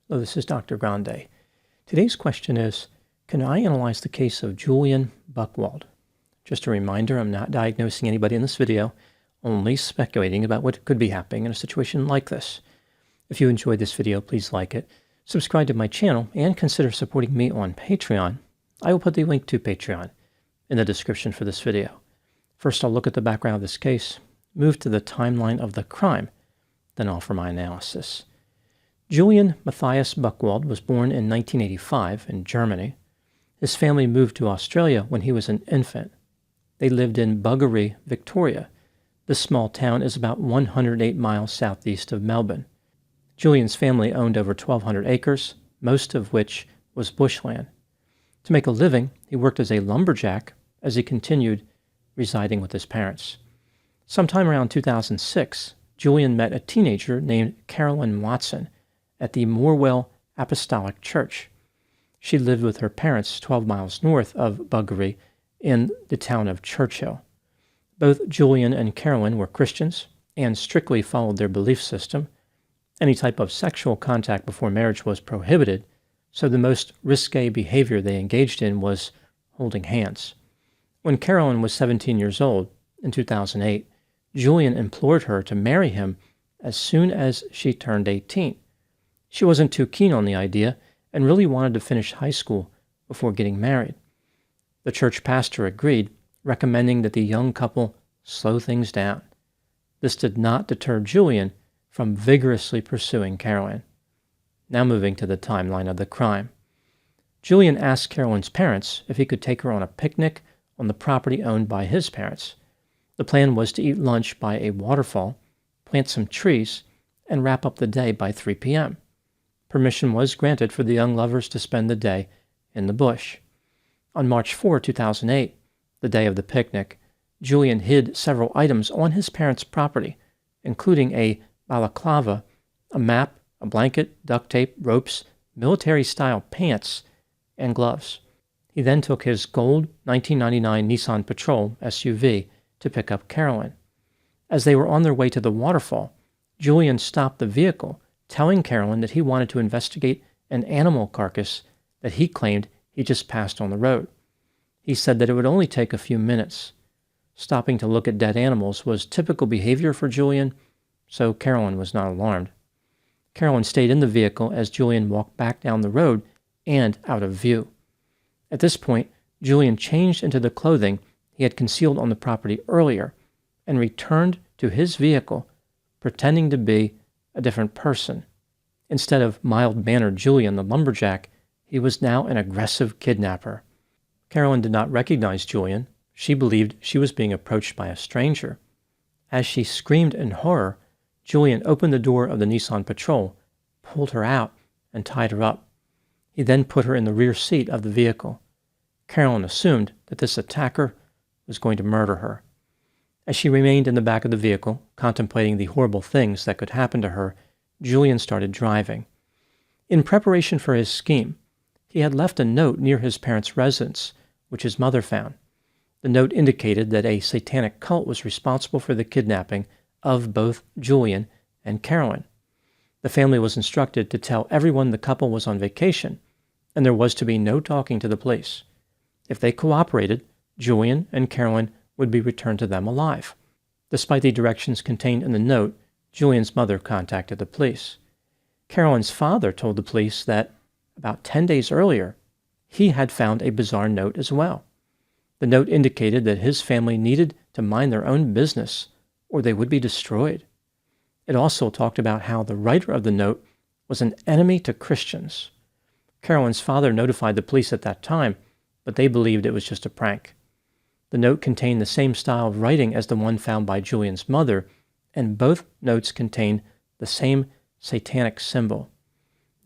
Hello, this is Dr. Grande. Today's question is, can I analyze the case of Julian Buchwald? Just a reminder, I'm not diagnosing anybody in this video, only speculating about what could be happening in a situation like this. If you enjoyed this video, please like it, subscribe to my channel, and consider supporting me on Patreon. I will put the link to Patreon in the description for this video. First, I'll look at the background of this case, move to the timeline of the crime, then offer my analysis. Julian Matthias Buchwald was born in 1985 in Germany. His family moved to Australia when he was an infant. They lived in Buggery, Victoria. This small town is about 108 miles southeast of Melbourne. Julian's family owned over 1,200 acres, most of which was bushland. To make a living, he worked as a lumberjack as he continued residing with his parents. Sometime around 2006, Julian met a teenager named Carolyn Watson at the Morwell Apostolic Church. She lived with her parents 12 miles north of Buggery in the town of Churchill. Both Julian and Carolyn were Christians and strictly followed their belief system. Any type of sexual contact before marriage was prohibited, so the most risque behavior they engaged in was holding hands. When Carolyn was 17 years old, in 2008, Julian implored her to marry him as soon as she turned 18. She wasn't too keen on the idea and really wanted to finish high school before getting married. The church pastor agreed, recommending that the young couple slow things down. This did not deter Julian from vigorously pursuing Carolyn. Now moving to the timeline of the crime. Julian asked Carolyn's parents if he could take her on a picnic on the property owned by his parents. The plan was to eat lunch by a waterfall, plant some trees, and wrap up the day by 3 p.m. Permission was granted for the young lovers to spend the day in the bush. On March 4, 2008, the day of the picnic, Julian hid several items on his parents' property, including a balaclava, a map, a blanket, duct tape, ropes, military-style pants, and gloves. He then took his gold 1999 Nissan Patrol SUV to pick up Carolyn. As they were on their way to the waterfall, Julian stopped the vehicle, telling Carolyn that he wanted to investigate an animal carcass that he claimed he just passed on the road. He said that it would only take a few minutes. Stopping to look at dead animals was typical behavior for Julian, so Carolyn was not alarmed. Carolyn stayed in the vehicle as Julian walked back down the road and out of view. At this point, Julian changed into the clothing he had concealed on the property earlier and returned to his vehicle, pretending to be a different person. Instead of mild-mannered Julian the lumberjack, he was now an aggressive kidnapper. Carolyn did not recognize Julian. She believed she was being approached by a stranger. As she screamed in horror, Julian opened the door of the Nissan Patrol, pulled her out, and tied her up. He then put her in the rear seat of the vehicle. Carolyn assumed that this attacker was going to murder her. As she remained in the back of the vehicle, contemplating the horrible things that could happen to her, Julian started driving. In preparation for his scheme, he had left a note near his parents' residence, which his mother found. The note indicated that a satanic cult was responsible for the kidnapping of both Julian and Carolyn. The family was instructed to tell everyone the couple was on vacation, and there was to be no talking to the police. If they cooperated, Julian and Carolyn would be returned to them alive. Despite the directions contained in the note, Julian's mother contacted the police. Carolyn's father told the police that, about 10 days earlier, he had found a bizarre note as well. The note indicated that his family needed to mind their own business, or they would be destroyed. It also talked about how the writer of the note was an enemy to Christians. Carolyn's father notified the police at that time, but they believed it was just a prank. The note contained the same style of writing as the one found by Julian's mother, and both notes contained the same satanic symbol.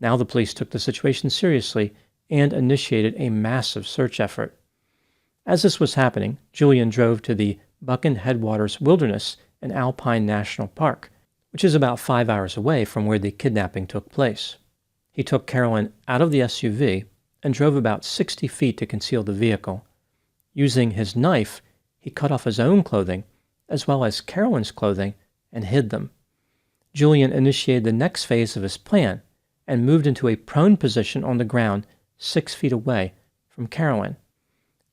Now the police took the situation seriously and initiated a massive search effort. As this was happening, Julian drove to the Buchan Headwaters Wilderness and Alpine National Park, which is about 5 hours away from where the kidnapping took place. He took Carolyn out of the SUV and drove about 60 feet to conceal the vehicle. Using his knife, he cut off his own clothing, as well as Carolyn's clothing, and hid them. Julian initiated the next phase of his plan and moved into a prone position on the ground 6 feet away from Carolyn.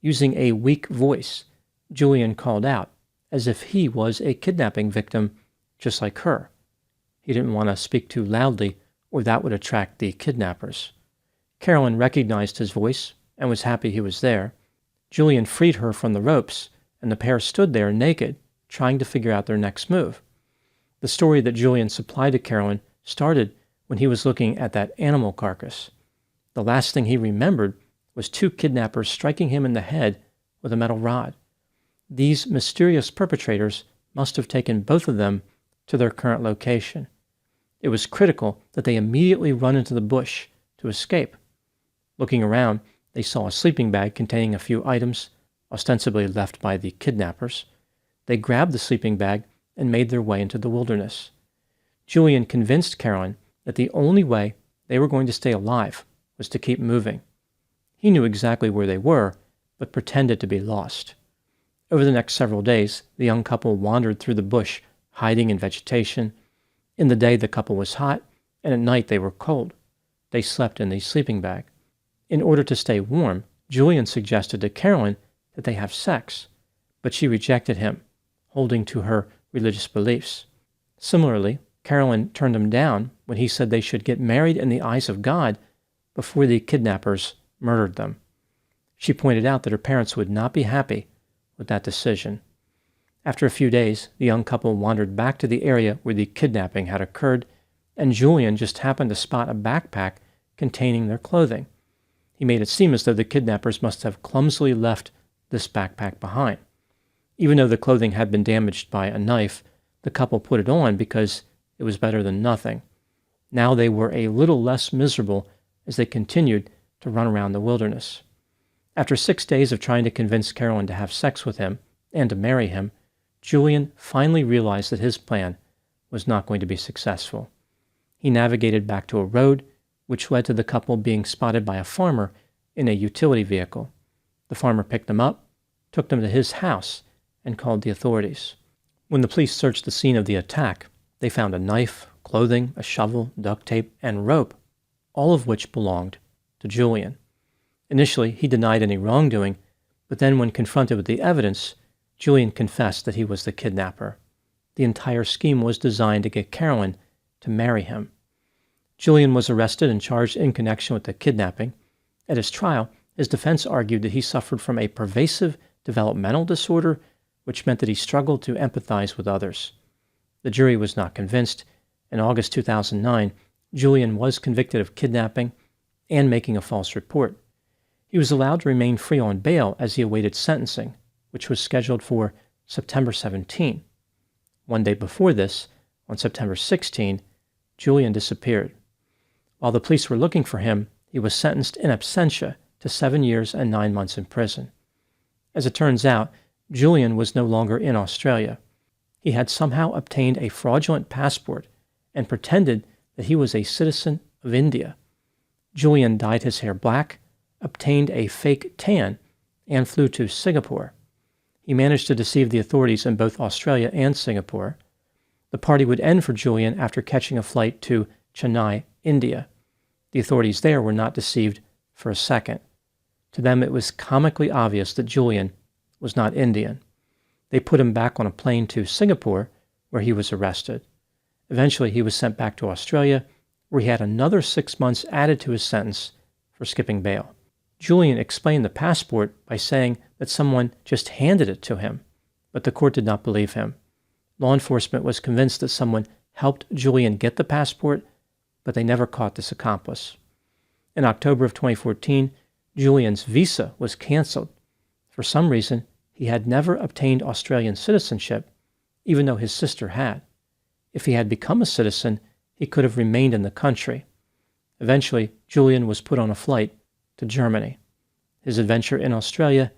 Using a weak voice, Julian called out as if he was a kidnapping victim just like her. He didn't want to speak too loudly or that would attract the kidnappers. Carolyn recognized his voice and was happy he was there. Julian freed her from the ropes, and the pair stood there naked, trying to figure out their next move. The story that Julian supplied to Carolyn started when he was looking at that animal carcass. The last thing he remembered was 2 kidnappers striking him in the head with a metal rod. These mysterious perpetrators must have taken both of them to their current location. It was critical that they immediately run into the bush to escape. Looking around, they saw a sleeping bag containing a few items, ostensibly left by the kidnappers. They grabbed the sleeping bag and made their way into the wilderness. Julian convinced Carolyn that the only way they were going to stay alive was to keep moving. He knew exactly where they were, but pretended to be lost. Over the next several days, the young couple wandered through the bush, hiding in vegetation. In the day, the couple was hot, and at night they were cold. They slept in the sleeping bag. In order to stay warm, Julian suggested to Carolyn that they have sex, but she rejected him, holding to her religious beliefs. Similarly, Carolyn turned him down when he said they should get married in the eyes of God before the kidnappers murdered them. She pointed out that her parents would not be happy with that decision. After a few days, the young couple wandered back to the area where the kidnapping had occurred, and Julian just happened to spot a backpack containing their clothing. He made it seem as though the kidnappers must have clumsily left this backpack behind. Even though the clothing had been damaged by a knife, the couple put it on because it was better than nothing. Now they were a little less miserable as they continued to run around the wilderness. After 6 days of trying to convince Carolyn to have sex with him and to marry him, Julian finally realized that his plan was not going to be successful. He navigated back to a road, which led to the couple being spotted by a farmer in a utility vehicle. The farmer picked them up, took them to his house, and called the authorities. When the police searched the scene of the attack, they found a knife, clothing, a shovel, duct tape, and rope, all of which belonged to Julian. Initially, he denied any wrongdoing, but then when confronted with the evidence, Julian confessed that he was the kidnapper. The entire scheme was designed to get Carolyn to marry him. Julian was arrested and charged in connection with the kidnapping. At his trial, his defense argued that he suffered from a pervasive developmental disorder, which meant that he struggled to empathize with others. The jury was not convinced. In August 2009, Julian was convicted of kidnapping and making a false report. He was allowed to remain free on bail as he awaited sentencing, which was scheduled for September 17. One day before this, on September 16, Julian disappeared. While the police were looking for him, he was sentenced in absentia to 7 years and 9 months in prison. As it turns out, Julian was no longer in Australia. He had somehow obtained a fraudulent passport and pretended that he was a citizen of India. Julian dyed his hair black, obtained a fake tan, and flew to Singapore. He managed to deceive the authorities in both Australia and Singapore. The party would end for Julian after catching a flight to Chennai, India. The authorities there were not deceived for a second. To them, it was comically obvious that Julian was not Indian. They put him back on a plane to Singapore, where he was arrested. Eventually, he was sent back to Australia, where he had another 6 months added to his sentence for skipping bail. Julian explained the passport by saying that someone just handed it to him, but the court did not believe him. Law enforcement was convinced that someone helped Julian get the passport, but they never caught this accomplice. In October of 2014, Julian's visa was canceled. For some reason, he had never obtained Australian citizenship, even though his sister had. If he had become a citizen, he could have remained in the country. Eventually, Julian was put on a flight to Germany. His adventure in Australia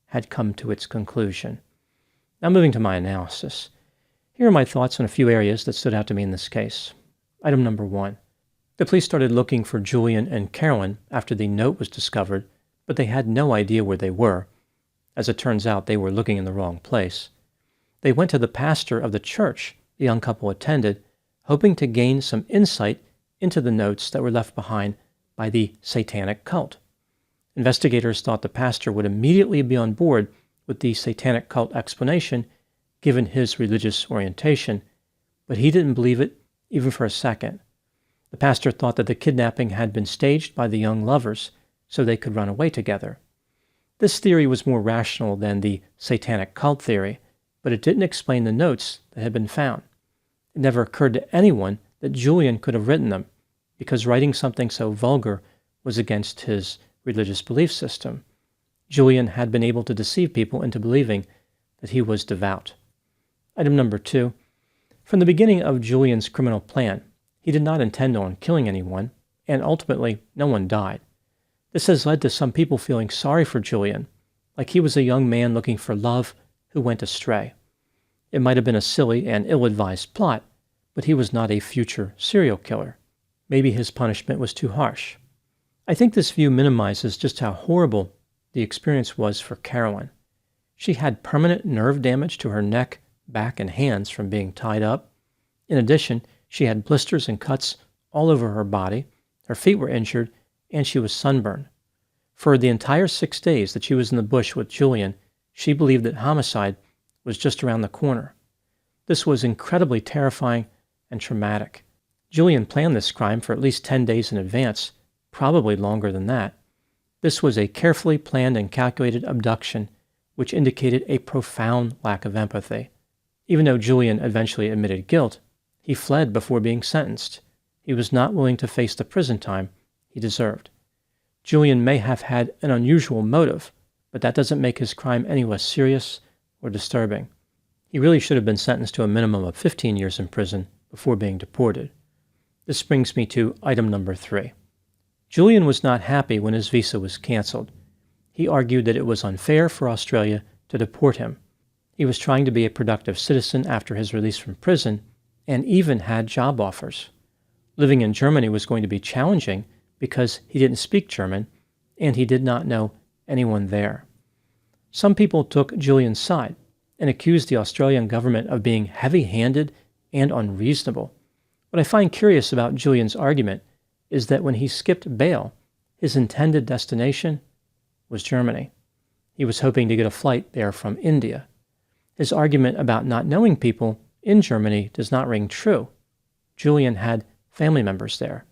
had come to its conclusion. Now moving to my analysis. Here are my thoughts on a few areas that stood out to me in this case. Item number 1. The police started looking for Julian and Carolyn after the note was discovered, but they had no idea where they were. As it turns out, they were looking in the wrong place. They went to the pastor of the church the young couple attended, hoping to gain some insight into the notes that were left behind by the satanic cult. Investigators thought the pastor would immediately be on board with the satanic cult explanation, given his religious orientation, but he didn't believe it even for a second. The pastor thought that the kidnapping had been staged by the young lovers so they could run away together. This theory was more rational than the satanic cult theory, but it didn't explain the notes that had been found. It never occurred to anyone that Julian could have written them, because writing something so vulgar was against his religious belief system. Julian had been able to deceive people into believing that he was devout. Item number 2. From the beginning of Julian's criminal plan, he did not intend on killing anyone, and ultimately no one died. This has led to some people feeling sorry for Julian, like he was a young man looking for love who went astray. It might have been a silly and ill-advised plot, but he was not a future serial killer. Maybe his punishment was too harsh. I think this view minimizes just how horrible the experience was for Carolyn. She had permanent nerve damage to her neck, back, and hands from being tied up. In addition, she had blisters and cuts all over her body, her feet were injured, and she was sunburned. For the entire 6 days that she was in the bush with Julian, she believed that homicide was just around the corner. This was incredibly terrifying and traumatic. Julian planned this crime for at least 10 days in advance, probably longer than that. This was a carefully planned and calculated abduction, which indicated a profound lack of empathy. Even though Julian eventually admitted guilt, he fled before being sentenced. He was not willing to face the prison time he deserved. Julian may have had an unusual motive, but that doesn't make his crime any less serious or disturbing. He really should have been sentenced to a minimum of 15 years in prison before being deported. This brings me to item number 3. Julian was not happy when his visa was canceled. He argued that it was unfair for Australia to deport him. He was trying to be a productive citizen after his release from prison, and even had job offers. Living in Germany was going to be challenging because he didn't speak German, and he did not know anyone there. Some people took Julian's side and accused the Australian government of being heavy-handed and unreasonable. What I find curious about Julian's argument is that when he skipped bail, his intended destination was Germany. He was hoping to get a flight there from India. His argument about not knowing people in Germany does not ring true. Julian had family members there.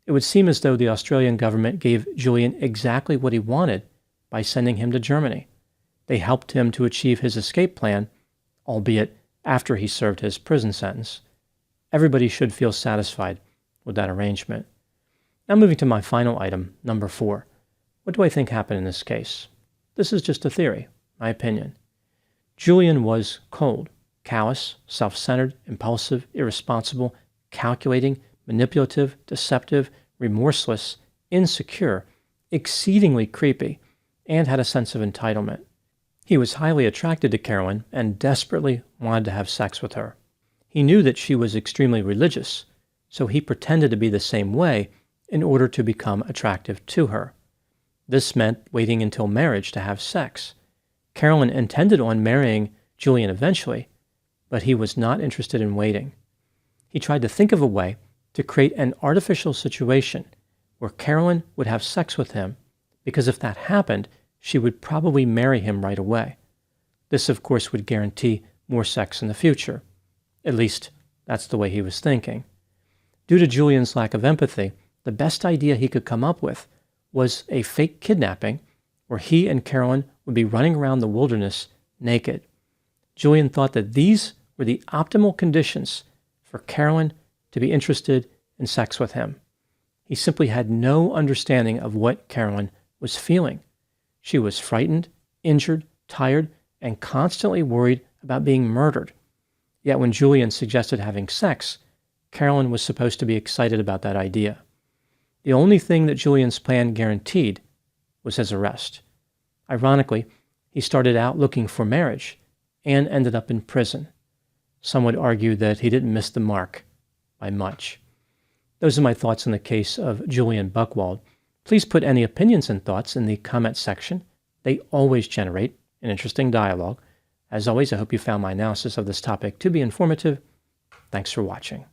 It would seem as though the Australian government gave Julian exactly what he wanted by sending him to Germany. They helped him to achieve his escape plan, albeit after he served his prison sentence. Everybody should feel satisfied with that arrangement. Now moving to my final item, number 4. What do I think happened in this case? This is just a theory, my opinion. Julian was cold, callous, self-centered, impulsive, irresponsible, calculating, manipulative, deceptive, remorseless, insecure, exceedingly creepy, and had a sense of entitlement. He was highly attracted to Carolyn and desperately wanted to have sex with her. He knew that she was extremely religious, so he pretended to be the same way in order to become attractive to her. This meant waiting until marriage to have sex. Carolyn intended on marrying Julian eventually, but he was not interested in waiting. He tried to think of a way to create an artificial situation where Carolyn would have sex with him, because if that happened, she would probably marry him right away. This, of course, would guarantee more sex in the future. At least, that's the way he was thinking. Due to Julian's lack of empathy, the best idea he could come up with was a fake kidnapping where he and Carolyn would be running around the wilderness naked. Julian thought that these were the optimal conditions for Carolyn to be interested in sex with him. He simply had no understanding of what Carolyn was feeling. She was frightened, injured, tired, and constantly worried about being murdered. Yet when Julian suggested having sex, Carolyn was supposed to be excited about that idea. The only thing that Julian's plan guaranteed was his arrest. Ironically, he started out looking for marriage and ended up in prison. Some would argue that he didn't miss the mark by much. Those are my thoughts on the case of Julian Buchwald. Please put any opinions and thoughts in the comment section. They always generate an interesting dialogue. As always, I hope you found my analysis of this topic to be informative. Thanks for watching.